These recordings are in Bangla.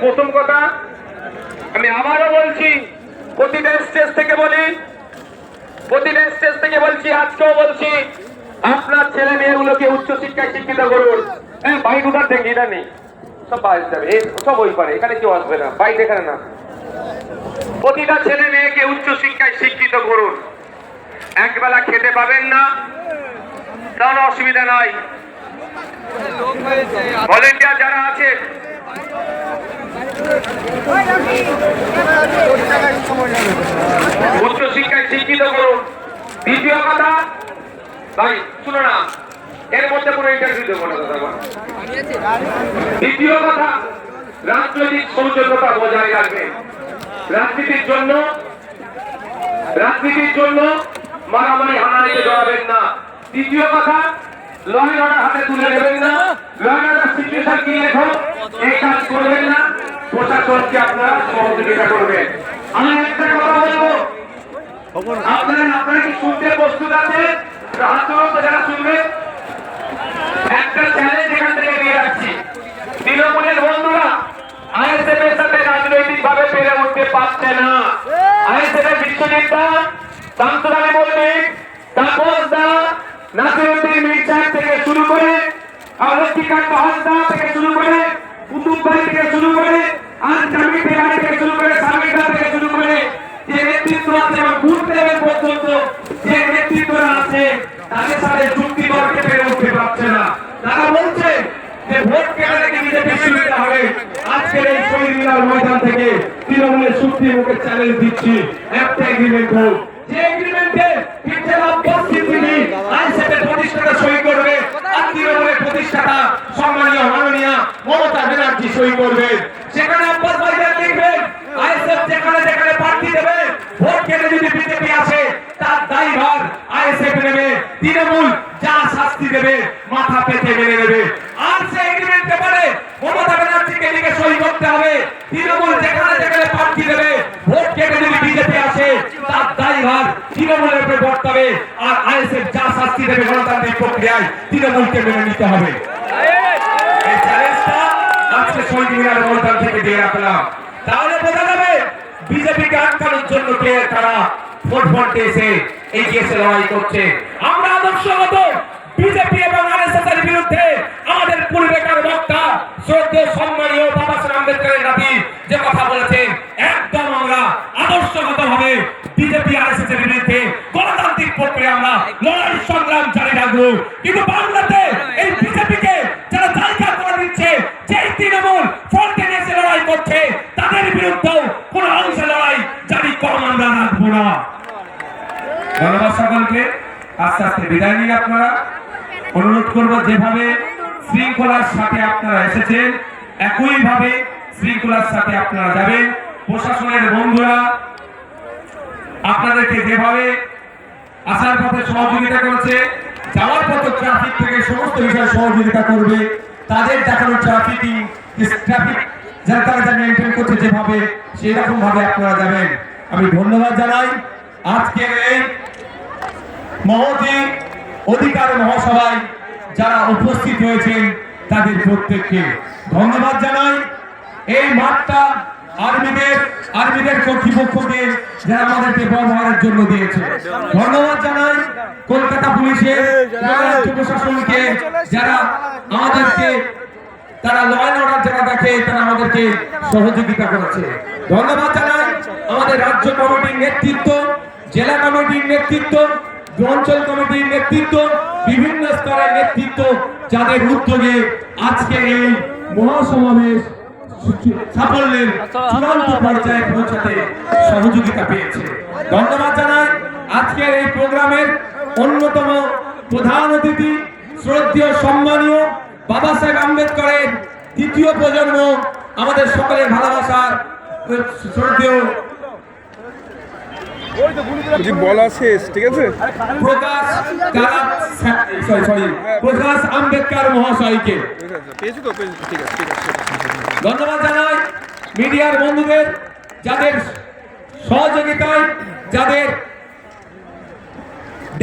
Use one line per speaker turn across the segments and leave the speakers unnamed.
প্রথম কথা আমি আবারও বলছি, প্রতিটা স্টেজ থেকে বলছি, আজকেও বলছি, আপনার ছেলে মেয়েগুলোকে উচ্চশিক্ষায় শিক্ষিত করুন। হ্যাঁ, বাইক উঠার থেকে এটা নেই, সব বাইরে যাবে, সব ওই পারে, এখানে কেউ আসবে না, বাইক এখানে না। প্রতিটা ছেলে মেয়েকে উচ্চশিক্ষায় শিক্ষিত করুন। একবেলা খেতে পাবেন না, তার অসুবিধা নাই। ভলেন্টিয়ার যারা আছে উচ্চশিক্ষায় শিক্ষিত করুন। দ্বিতীয় কথা, ভাই শুনো না, এর মধ্যে কোনো ইন্টারভিউ দেবো না দাদা। দ্বিতীয় কথা, রাজনৈতিক সৌজন্যতা বজায় রাখবেন। রাজনীতির জন্য মারামারি হানাহানিতে জড়াবেন না। তৃতীয় কথা, ল অ্যান্ড অর্ডার হাতে তুলে নেবেন না। ল অ্যান্ড অর্ডার সিচুয়েশন কি লেখো, এই কাজ করবেন না। প্রশাসনকে আপনারা সহযোগিতা করবেন। আমি একটা কথা বলবো, আপনারা কি শুনতে প্রস্তুত আছেন? হাত তোলো তো যারা শুনবেন। একটা চ্যালেঞ্জ এখান থেকে দিয়ে রাখছি, তৃণমূলের বন্ধুরা আইএসএফ এর সাথে রাজনৈতিক ভাবে পেরে উঠতে পারছে না। আইএসএফ এর বিশ্বনেতা শামসুল আলী মল্লিক, তাপস দা, নাসিরউদ্দিন মির্জা থেকে শুরু করে, লক্ষ্মীকান্ত হাসদা থেকে শুরু করে, কুতুব ভাই থেকে শুরু করে, আনজামি বেলারি থেকে শুরু করে, সামিদা থেকে শুরু করে, যে নেতৃত্ব আছে এবং বুথ লেভেল পর্যন্ত যে নেতৃত্বরা আছে, তাদের সাথে যুক্তি করতে পেরে উঠতে পারছে না। তারা বলছে যে ভোট কেটে রেখে বিজেপি সুবিধা হবে। আজকের এই শহীদ মিনার ময়দান থেকে তৃণমূলের সুপ্রিমোকে চ্যালেঞ্জ দিচ্ছি, একটা এগ্রিমেন্ট হোক, যে এগ্রিমেন্টে আইএসএফের প্রতিষ্ঠাতা সই করবে আর তৃণমূলের প্রতিষ্ঠাতা সম্মানীয় মাননীয় মমতা ব্যানার্জি সই করবে। সেখানে আব্বাস ভাইজান লিখবেন, আইএসএফ যেখানে যেখানে প্রার্থী দেবে, ভোট কেটে যদি বিজেপি আসে তার দায়ভার আইএসএফ নেবে, তৃণমূল যা শাস্তি দেবে মাথা পেতে মেনে নেবে। আর সেই এগ্রিমেন্ট পেপারে মমতা ব্যানার্জিকে লিখে সই করতে হবে, তৃণমূল যেখানে যেখানে প্রার্থী দেবে, ভোট কেটে যদি বিজেপি আসে তার দায়ভার তৃণমূলের উপরে বর্তাবে, আর আইএসএফ যা শাস্তি দেবে গণতান্ত্রিক প্রক্রিয়ায় তৃণমূলকে মেনে নিতে হবে। এই চ্যালেঞ্জটা আজকে শহীদ মিনার ময়দান থেকে দিয়ে রাখলাম। তাহলে বোঝা যাবে বিজেপিকে আটকানোর জন্য কে তারা ভোট ভোটে এসে এগিয়ে এসে লড়াই করছে। আমরা আদর্শগত বিজেপি এবং আরএসএস এর বিরুদ্ধে আমাদের পূর্বেকার বক্তা শ্রদ্ধেয় সম্মানীয় বাবা সাহেব আম্বেদকরের নাতি যে কথা বলেছেন, একদম আমরা আদর্শগত ভাবে বিজেপি আরএসএস এর বিরুদ্ধে গণতান্ত্রিক প্রক্রিয়া আমরা লড়াই সংগ্রাম জারি রাখবো। কিন্তু বাংলাতে এই বিজেপিকে যারা জায়গা করে দিচ্ছে, যেই তৃণমূল ফ্রন্টে এসে লড়াই করছে, তাদের বিরুদ্ধেও কোনো অংশে লড়াই জারি কম আমরা রাখবো না। ধন্যবাদ সকলকে। আস্তে আস্তে বিদায় নিয়ে আপনারা অনুরোধ করবো, যেভাবে শৃঙ্খলার সাথে আপনারা এসেছেন একইভাবে শৃঙ্খলার সাথে আপনারা যাবেন। প্রশাসনের বন্ধুরা আপনাদেরকে যেভাবে আসার পথে সহযোগিতা করেছে, যাওয়ার পথে ট্রাফিক থেকে সমস্ত বিষয়ে সহযোগিতা করবে, তাদের দেখানো ট্রাফিক যারা তারা মেনটেন করছে যেভাবে, সেই রকম ভাবে আপনারা যাবেন। আমি ধন্যবাদ জানাই আজকের এই মহতী অধিকার মহাসভায় যারা উপস্থিত হয়েছেন তাদের প্রত্যেককে ধন্যবাদ জানাই। এই মাঠটা আর্মিদের কর্তৃপক্ষকে যারা আমাদেরকে ব্যবহারের জন্য দিয়েছে ধন্যবাদ জানাই। কলকাতা পুলিশের রাজ্য প্রশাসনকে যারা আমাদেরকে তারা ল অ্যান্ড অর্ডার যারা দেখে তারা আমাদেরকে সহযোগিতা করেছে ধন্যবাদ জানাই। আমাদের রাজ্য কমিটির নেতৃত্ব, জেলা কমিটির নেতৃত্ব, অঞ্চল কমিটির নেতৃত্ব, বিভিন্ন স্তরের নেতৃত্ব যাদের উদ্যোগে আজকে এই মহাসমাবেশ সাফল্যের চূড়ান্ত পর্যায়ে পৌঁছাতে সহযোগিতা পেয়েছে ধন্যবাদ জানাই। আজকের এই প্রোগ্রামের অন্যতম প্রধান অতিথি শ্রদ্ধেয় সম্মানীয় বাবা সাহেব আম্বেদকরের তৃতীয় প্রজন্ম, আমাদের সকলের ভালোবাসার শ্রদ্ধেয়
বলা শেষ, ঠিক আছে,
প্রকাশ আম্বেদকর মহাশয়কে ধন্যবাদ জানাই। মিডিয়ার বন্ধুদের যাদের সহযোগিতায়, যাদের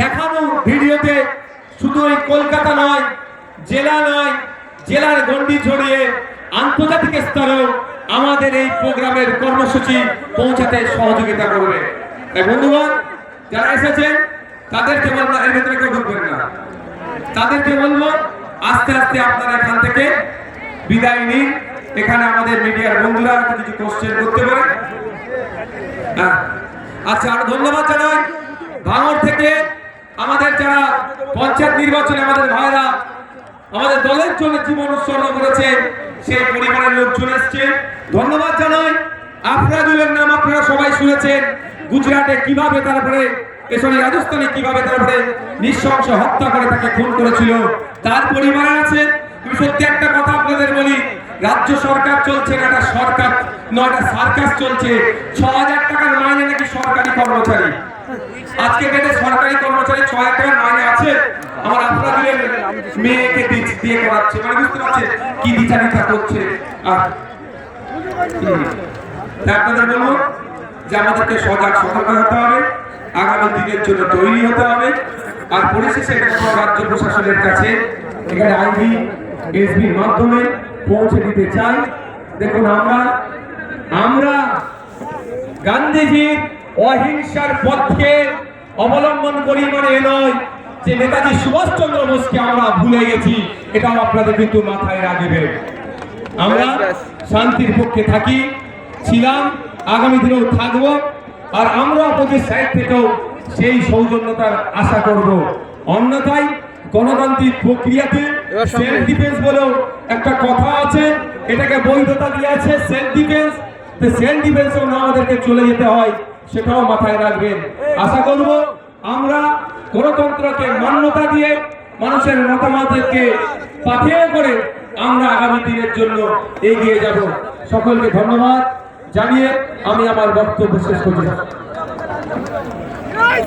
দেখানো ভিডিওতে শুধু এই কলকাতা নয়, জেলা নয়, জেলার গণ্ডি ছড়িয়ে আন্তর্জাতিক স্তরেও আমাদের এই প্রোগ্রামের কর্মসূচি পৌঁছাতে সহযোগিতা করবে। তাই বন্ধুগণ, যারা এসেছেন তাদেরকে বলবো এর ভেতরে কেউ ঢুকবেন না। তাদেরকে বলবো আস্তে আস্তে আপনারা এখান থেকে বিদায় নিন। এখানে আমাদের মিডিয়ার বন্ধুরা কিছু কোশ্চেন করতে পারে। আচ্ছা, আর ধন্যবাদ জানাই ভাঙড় থেকে আমাদের যারা পঞ্চায়েত নির্বাচনে আমাদের ভাইরা আমাদের দলের জন্য জীবন উৎসর্গ করেছে, সেই পরিবারের লোকজন এসছে। ধন্যবাদ জানাই আফরাজুলের নাম আপনারা সবাই শুনেছেন। গুজরাটে কিভাবে তারপরে রাজস্থানে কিভাবে তারপরে নৃশংস হত্যা করে তাকে খুন করেছিল, তার পরিবারে আছে। তুমি সত্যি একটা কথা আপনাদের বলি, রাজ্য সরকার চলছে না, একটা সরকার নয়, একটা সার্কাস চলছে। ৬,০০০ টাকার মাইনে নাকি সরকারি কর্মচারী। আজকে ডেটে সরকারি কর্মচারী ৬,০০০ টাকার মাইনে আছে। আমার আপনাদের মেয়েকে দিয়ে করাচ্ছে, মানে বুঝতে পারছে কি বিচারিতা করছে। আপনাদের বলবো যে আমাদেরকে সজাগ সতর্ক হতে হবে, আগামী দিনের জন্য তৈরি হতে হবে। আর পরিশেষে রাজ্য প্রশাসনের কাছে এখানে আইবি এসবির মাধ্যমে পৌঁছে দিতে চাই। দেখুন, আমরা গান্ধীজির অহিংসার পথকে অবলম্বন করি, মানে এ নয় যে নেতাজি সুভাষচন্দ্র বোসকে আমরা ভুলে গেছি। এটাও আপনাদের কিন্তু মাথায় রাখবেন। আমরা শান্তির পক্ষে থাকি, ছিলাম, আগামী দিনেও থাকবো। আর আমরা আপনাদের সাইড থেকেও সেই সৌজন্যতার আশা করব। অন্যথায় গণতান্ত্রিক প্রক্রিয়াতে সেলফ ডিফেন্স বলেও একটা কথা আছে, এটাকে বৈধতা দিয়েছে সেলফ ডিফেন্স। সেলফ ডিফেন্সেও না আমাদেরকে চলে যেতে হয়, সেটাও মাথায় রাখবেন। আশা করব আমরা গণতন্ত্রকে মান্যতা দিয়ে মানুষের মতামতকে পাথেয় করে আমরা আগামী দিনের জন্য এগিয়ে যাব। সকলকে ধন্যবাদ জানিয়ে আমি আমার বক্তব্য শেষ করছি।